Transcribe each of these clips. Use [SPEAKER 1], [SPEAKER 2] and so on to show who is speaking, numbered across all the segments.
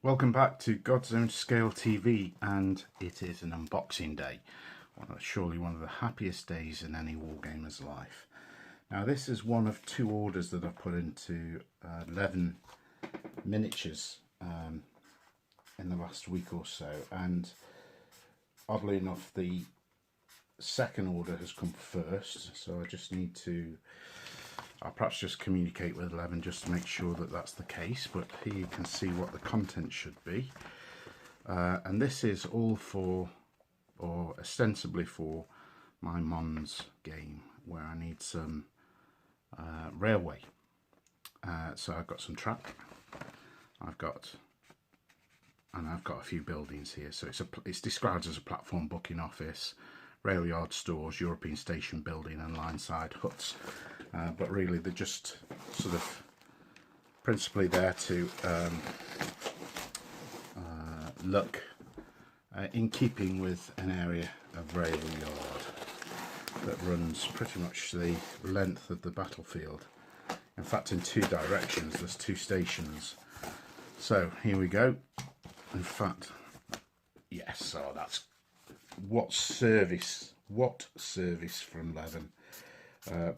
[SPEAKER 1] Welcome back to God's Own Scale TV, and it is an unboxing day. Surely one of the happiest days in any wargamer's life. Now this is one of two orders that I've put into Leven Miniatures in the last week or so, and oddly enough the second order has come first, so I just need to I'll perhaps just communicate with Leven just to make sure that that's the case, but here you can see what the content should be. And this is all for, or ostensibly for, my Mons game, where I need some railway. So I've got some track, I've got a few buildings here. So it's described as a platform booking office, rail yard stores, European station building and line side huts. But really they're just sort of principally there to look in keeping with an area of rail yard that runs pretty much the length of the battlefield. In fact, in two directions, there's two stations. So here we go. In fact, yes, so that's what service from Leven.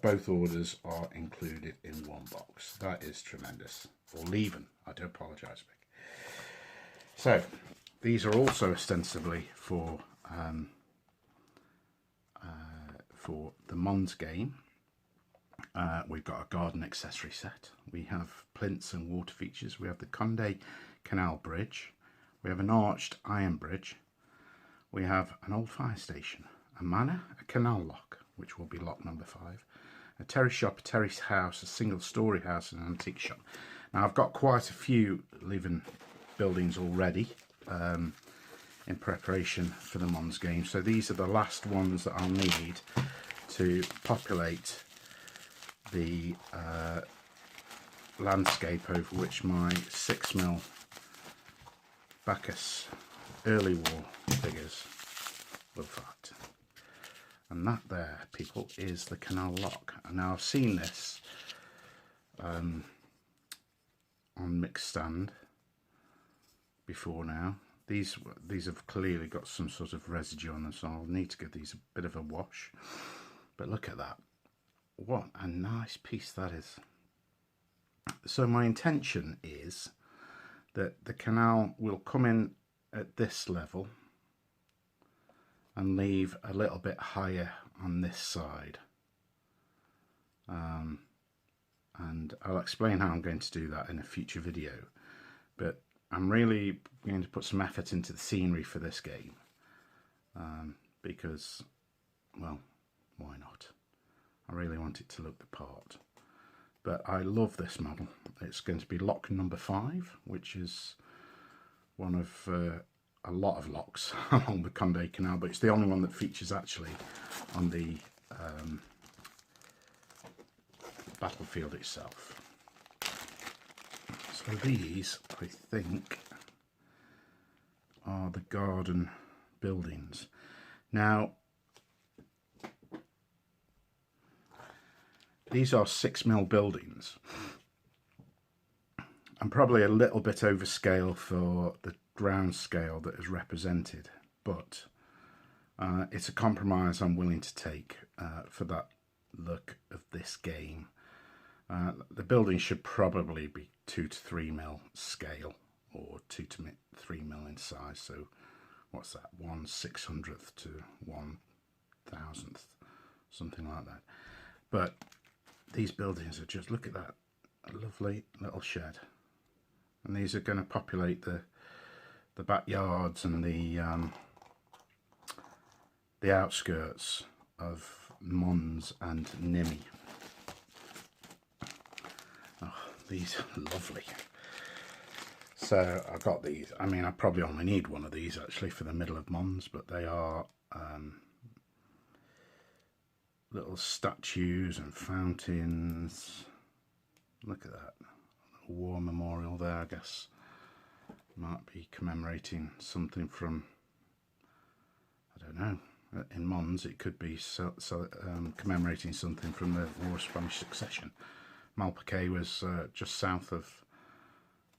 [SPEAKER 1] Both orders are included in one box. That is tremendous. Or Leven, I do apologise. So these are also ostensibly for the Mons game. We've got a garden accessory set. We have plinths and water features. We have the Conde Canal Bridge. We have an arched iron bridge. We have an old fire station, a manor, a canal lock, which will be lock number 5, a terrace shop, a terrace house, a single story house and an antique shop. Now I've got quite a few Leven buildings already in preparation for the Mons game, so these are the last ones that I'll need to populate the landscape over which my 6mm Bacchus early war figures will fight. And that there, people, is the canal lock. And now I've seen this on mixed stand before now. These have clearly got some sort of residue on them, so I'll need to give these a bit of a wash. But look at that. What a nice piece that is. So my intention is that the canal will come in at this level and leave a little bit higher on this side, and I'll explain how I'm going to do that in a future video, but I'm really going to put some effort into the scenery for this game, because, well, why not? I really want it to look the part. But I love this model. It's going to be lock number 5, which is one of a lot of locks along the Conde Canal, but it's the only one that features actually on the battlefield itself. So these, I think, are the garden buildings. Now, these are 6mm buildings. I'm probably a little bit overscale for the ground scale that is represented, but it's a compromise I'm willing to take for that look of this game. The building should probably be 2 to 3mm scale, or 2 to 3mm in size. So what's that, 1/600th to 1,000th, something like that. But these buildings are just, look at that, a lovely little shed. And these are going to populate the backyards and the outskirts of Mons and Nimi. Oh, these are lovely. So I've got these. I mean, I probably only need one of these actually for the middle of Mons, but they are little statues and fountains. Look at that. A war memorial there, I guess. Might be commemorating something from, I don't know, in Mons it could be commemorating something from the War of Spanish Succession. Malplaquet was just south of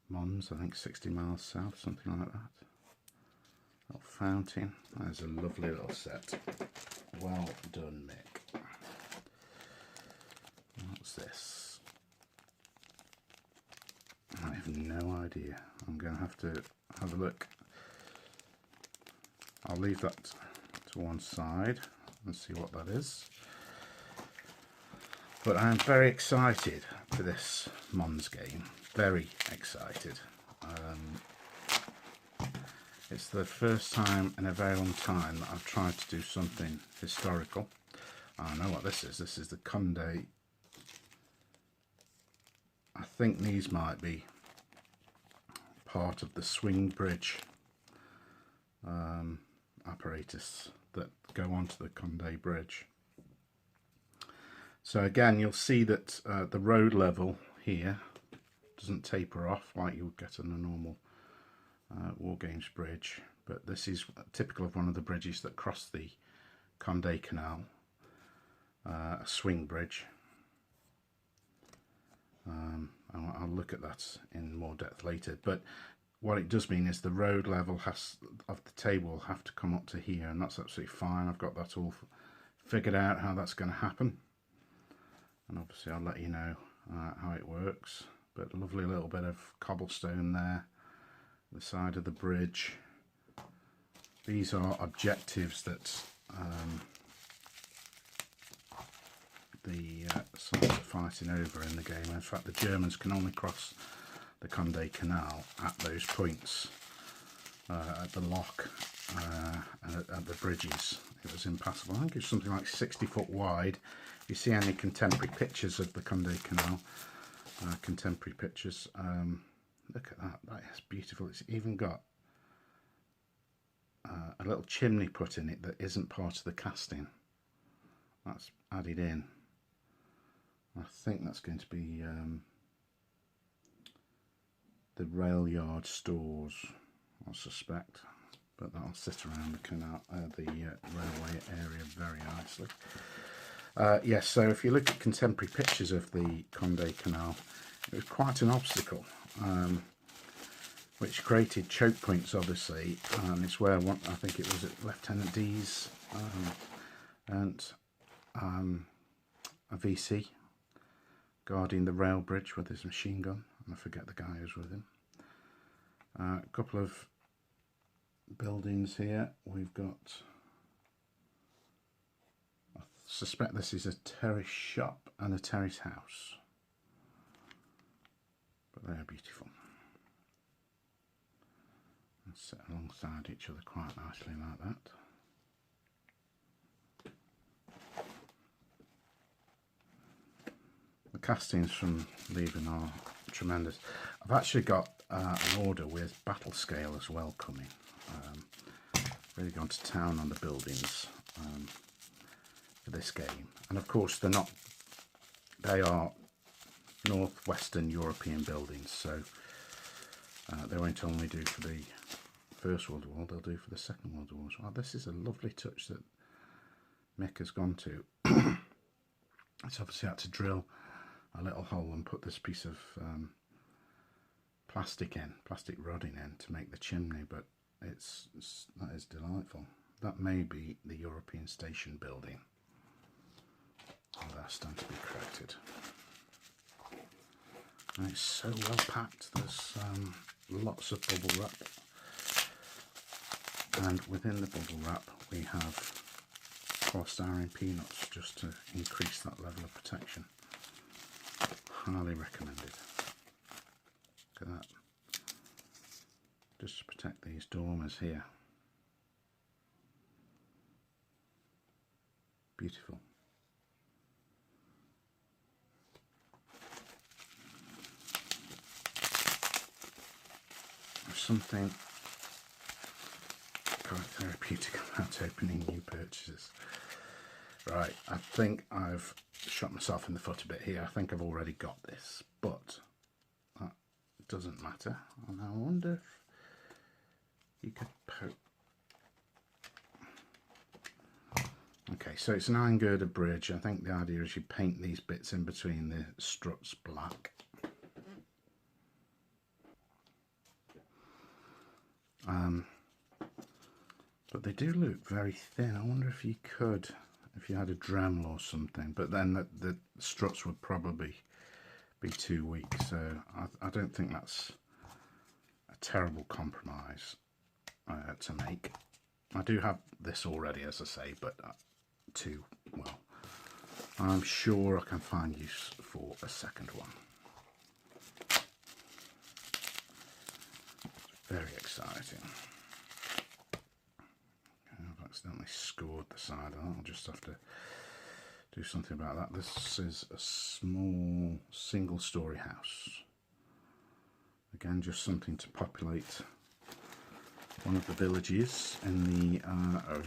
[SPEAKER 1] Mons, I think 60 miles south, something like that. Little fountain. There's a lovely little set. Well done, Mick. What's this? I have no idea. I'm going to have a look. I'll leave that to one side and see what that is. But I am very excited for this Mons game. Very excited. It's the first time in a very long time that I've tried to do something historical. I know what this is. This is the Condé. I think these might be part of the swing bridge apparatus that go onto the Condé Bridge. So again, you'll see that the road level here doesn't taper off like you would get on a normal War Games bridge, but this is typical of one of the bridges that cross the Condé Canal, a swing bridge. I'll look at that in more depth later, but what it does mean is the road level of the table will have to come up to here, and that's absolutely fine. I've got that all figured out how that's going to happen, and obviously I'll let you know how it works. But a lovely little bit of cobblestone there, the side of the bridge. These are objectives that the sides are fighting over in the game. In fact, the Germans can only cross the Condé Canal at those points, at the lock and at the bridges. It was impassable. I think it's something like 60 foot wide. If you see any contemporary pictures of the Condé Canal, contemporary pictures, look at that. That is beautiful. It's even got a little chimney put in it that isn't part of the casting. That's added in. I think that's going to be the rail yard stores, I suspect, but that'll sit around the canal, the railway area very nicely. Yes, so if you look at contemporary pictures of the Condé Canal, it was quite an obstacle, which created choke points, obviously, and it's where I think it was at Lieutenant D's and a VC guarding the rail bridge with his machine gun, and I forget the guy who's with him. A couple of buildings here. We've got, I suspect this is a terrace shop and a terrace house, but they're beautiful. And set alongside each other quite nicely like that. The castings from Leven are tremendous. I've actually got an order with battle scale as well coming. Really gone to town on the buildings for this game, and of course they are northwestern European buildings, so they won't only do for the First World War, they'll do for the Second World War as well. This is a lovely touch that Mick has gone to. It's obviously had to drill a little hole and put this piece of plastic rodding in to make the chimney, but that is delightful. That may be the European Station building. Oh, that's starting to be corrected. And it's so well packed. There's lots of bubble wrap, and within the bubble wrap we have polystyrene peanuts just to increase that level of protection. Highly recommended. Look at that. Just to protect these dormers here. Beautiful. There's something quite therapeutic about opening new purchases. Right, I think I've shot myself in the foot a bit here. I think I've already got this, but that doesn't matter. And I wonder if you could poke. Okay, so it's an iron girder bridge. I think the idea is you paint these bits in between the struts black. but they do look very thin. I wonder if you could, if you had a Dremel or something, but then the struts would probably be too weak, so I don't think that's a terrible compromise to make. I do have this already, as I say, but well, I'm sure I can find use for a second one. It's very exciting. I've accidentally scored the side of that. I'll just have to do something about that. This is a small single-story house. Again, just something to populate one of the villages in the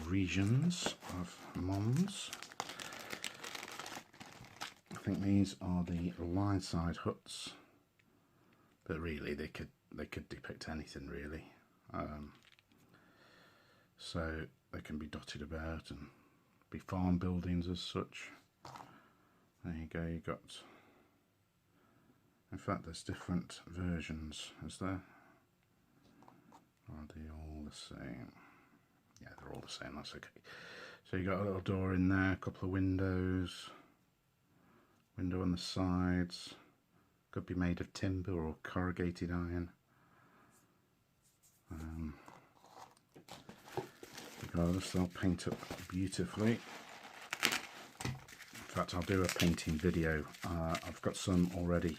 [SPEAKER 1] regions of Mons. I think these are the line side huts, but really they could depict anything really. So they can be dotted about and be farm buildings as such. There you go, you got, in fact there's different versions, is there? Are they all the same? Yeah, they're all the same, that's okay. So you got a little door in there, a couple of windows, window on the sides, could be made of timber or corrugated iron. Regardless, they'll paint up beautifully. In fact, I'll do a painting video. I've got some already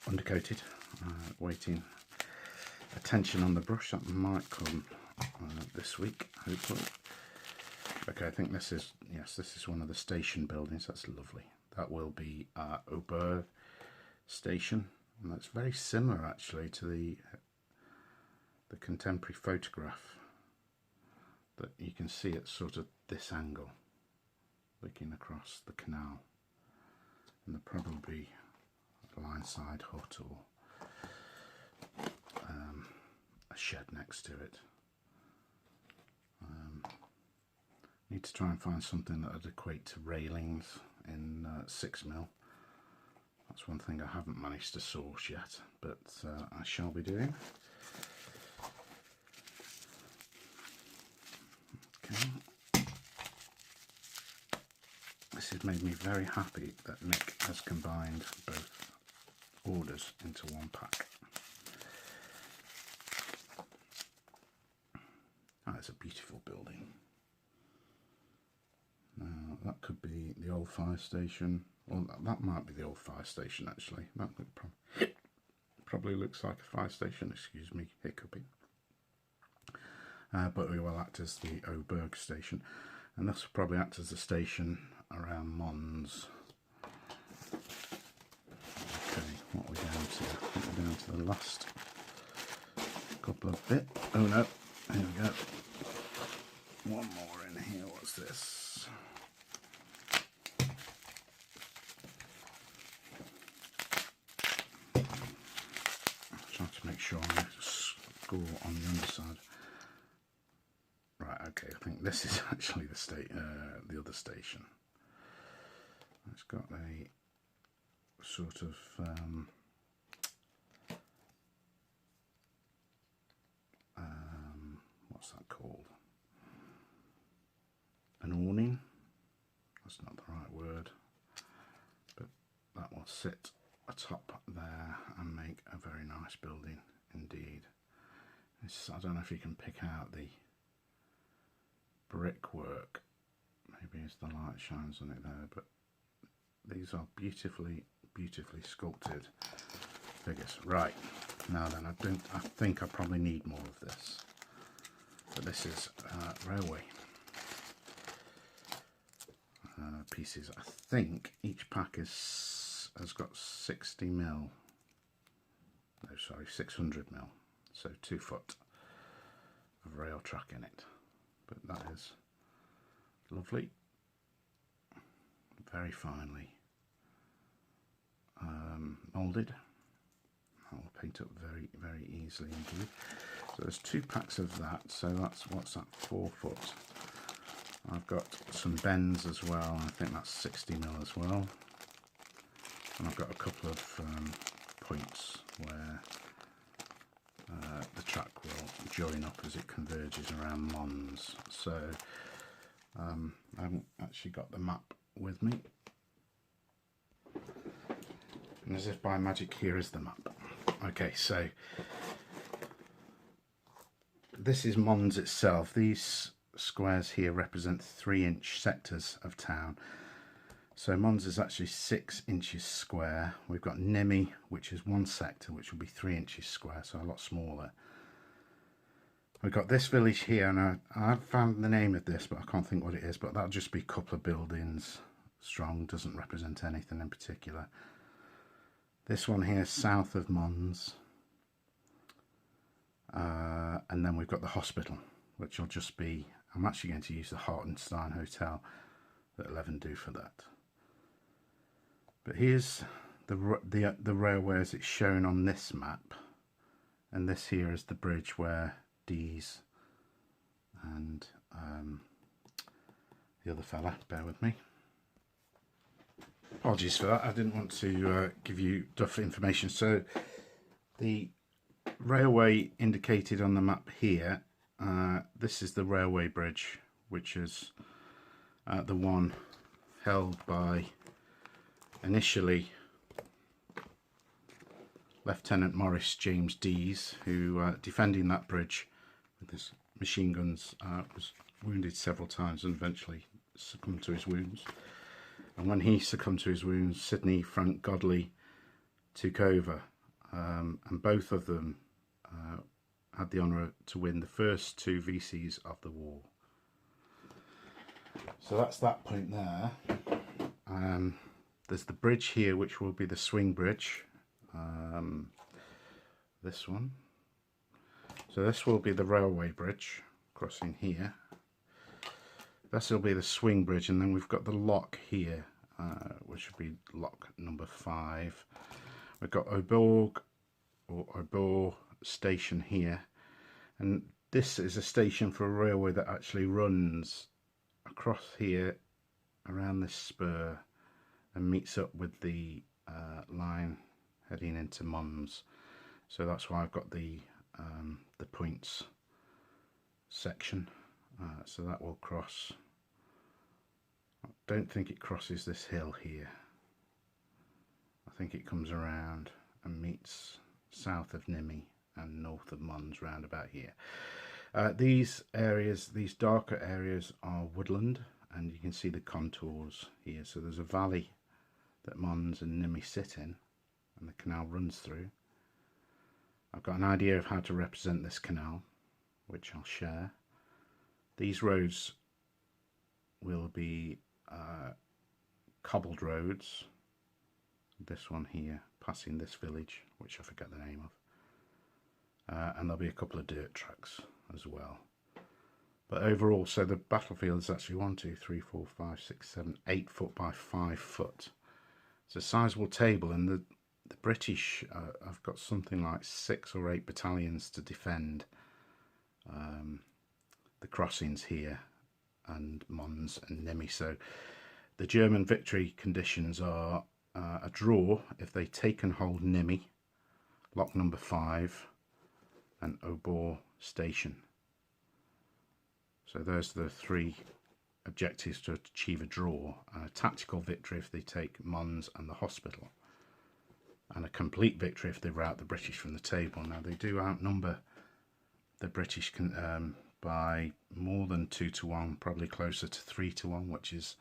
[SPEAKER 1] undercoated, waiting attention on the brush. That might come this week, hopefully. Okay, I think this is, yes, this is one of the station buildings. That's lovely. That will be Auberg station, and that's very similar actually to the contemporary photograph that you can see at sort of this angle, looking across the canal, and there'll probably be a line side hut or a shed next to it. Need to try and find something that would equate to railings in 6mm. That's one thing I haven't managed to source yet, but I shall be doing. Okay. This has made me very happy that Nick has combined both orders into one pack. That's a beautiful building. Now that could be the old fire station, or that might be the old fire station actually. That probably looks like a fire station, excuse me, hiccuping. But it will act as the Auberg station, and this will probably act as the station around Mons. Okay, what are we down to? I think we're down to the last couple of bits. Oh no, here we go. One more in here, what's this? I'm trying to make sure I score on the underside. Right, okay, I think this is actually the other station. It's got a sort of what's that called? An awning. That's not the right word, but that will sit atop there and make a very nice building indeed. I don't know if you can pick out the brickwork, maybe as the light shines on it there, but these are beautifully sculpted figures. Right, now then, I think I probably need more of this, but this is railway pieces. I think each pack has got 60mm, no sorry, 600mm, so 2 foot of rail track in it. But that is lovely, very finely moulded. That will paint up very easily indeed. So there's 2 packs of that, so that's, what's that, 4 foot. I've got some bends as well, I think that's 60mm as well. And I've got a couple of points where the track will join up as it converges around Mons. So I haven't actually got the map with me, and as if by magic, here is the map. Okay, so this is Mons itself. These squares here represent 3-inch sectors of town. So Mons is actually 6 inches square. We've got Nemi, which is 1 sector, which will be 3 inches square, so a lot smaller. We've got this village here, and I've found the name of this, but I can't think what it is, but that'll just be a couple of buildings strong, doesn't represent anything in particular. This one here, south of Mons. And then we've got the hospital, which will just be, I'm actually going to use the Hartenstein Hotel that Leven do for that. But here's the railway as it's shown on this map, and this here is the bridge where Dees and the other fella, bear with me. Apologies for that, I didn't want to give you duff information. So the railway indicated on the map here, this is the railway bridge, which is the one held by initially Lieutenant Maurice James Dees, who defending that bridge with his machine guns was wounded several times and eventually succumbed to his wounds. And when he succumbed to his wounds, Sidney Frank Godley took over, and both of them had the honour to win the first 2 VCs of the war. So that's that point there. There's the bridge here, which will be the swing bridge. This one. So this will be the railway bridge crossing here. This will be the swing bridge, and then we've got the lock here, which would be lock number 5. We've got Aubourg or Aubourg station here, and this is a station for a railway that actually runs across here around this spur and meets up with the line heading into Mons. So that's why I've got the points section. So that will cross. I don't think it crosses this hill here. I think it comes around and meets south of Nimi and north of Mons, round about here. These areas, these darker areas, are woodland, and you can see the contours here. So there's a valley that Mons and Nimi sit in, and the canal runs through. I've got an idea of how to represent this canal, which I'll share. These roads will be cobbled roads. This one here, passing this village, which I forget the name of. And there'll be a couple of dirt tracks as well. But overall, so the battlefield is actually 1, 2, 3, 4, 5, 6, 7, 8 foot by 5 foot. It's a sizable table, and the British have got something like 6 or 8 battalions to defend the crossings here and Mons and Nimi. So the German victory conditions are a draw if they take and hold Nimi, lock number 5, and Aubourg station. So those are the 3 objectives to achieve a draw. A tactical victory if they take Mons and the hospital, and a complete victory if they rout the British from the table. Now they do outnumber the British by more than 2 to 1, probably closer to 3 to 1, which is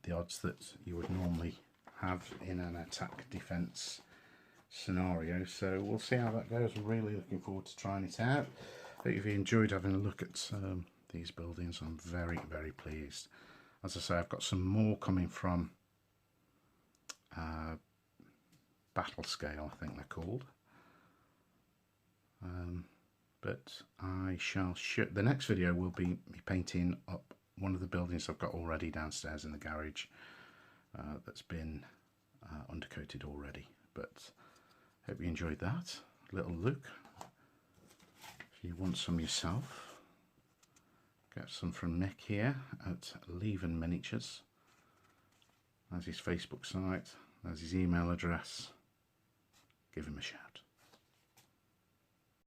[SPEAKER 1] the odds that you would normally have in an attack defence scenario. So we'll see how that goes. I'm really looking forward to trying it out. Hope you've enjoyed having a look at these buildings. I'm very, very pleased. As I say, I've got some more coming from Battle Scale, I think they're called. But I shall show, the next video will be me painting up one of the buildings I've got already downstairs in the garage that's been undercoated already. But hope you enjoyed that little look. If you want some yourself, get some from Nick here at Leven Miniatures. There's his Facebook site, there's his email address. Give him a shout.